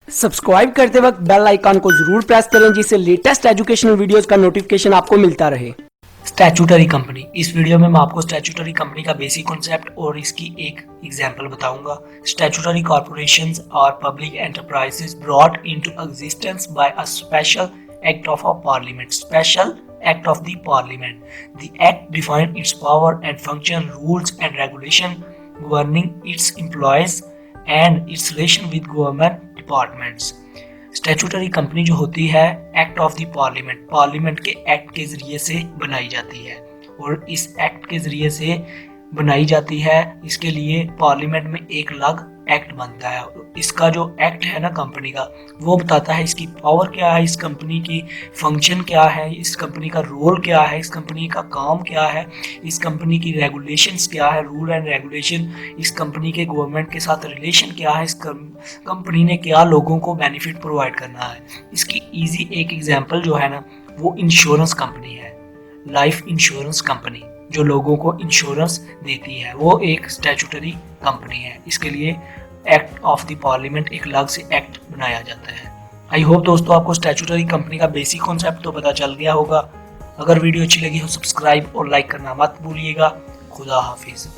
Subscribe करते वक्त bell icon को जरूर प्रेस करें जिससे लेटेस्ट एजुकेशनल वीडियोस का नोटिफिकेशन आपको मिलता रहे। स्टैट्यूटरी कंपनी, इस वीडियो में मैं आपको स्टैट्यूटरी कंपनी का बेसिक कॉन्सेप्ट और इसकी एक एग्जांपल बताऊंगा। Statutory corporations are public enterprises brought into existence by a special act of a parliament. Special act of the parliament. The act defined its power and function, rules and regulation governing its employees and its relation with government departments. Statutory company जो होती है act of the parliament, parliament के act के जरिए से बनाई जाती है और इस एक्ट के जरिए से बनाई जाती है। इसके लिए पार्लियामेंट में एक अलग एक्ट बनता है। इसका जो एक्ट है ना कंपनी का, वो बताता है इसकी पावर क्या है, इस कंपनी की फंक्शन क्या है, इस कंपनी का रोल क्या है, इस कंपनी का काम क्या है, इस कंपनी की रेगुलेशंस क्या है, रूल एंड रेगुलेशन, इस कंपनी के गवर्नमेंट के साथ रिलेशन क्या है, इस कंपनी ने क्या लोगों को बेनिफिट प्रोवाइड करना है। इसकी इजी एक एग्जांपल जो है ना वो इंश्योरेंस कंपनी है। लाइफ इंश्योरेंस कंपनी जो लोगों को इंश्योरेंस देती है वो एक स्टैट्यूटरी कंपनी है। इसके लिए एक्ट ऑफ द पार्लियामेंट एक अलग से एक्ट बनाया जाता है। आई होप दोस्तों आपको स्टैट्यूटरी कंपनी का बेसिक कॉन्सेप्ट तो पता चल गया होगा। अगर वीडियो अच्छी लगी हो सब्सक्राइब और लाइक करना मत भूलिएगा। खुदा हाफिज।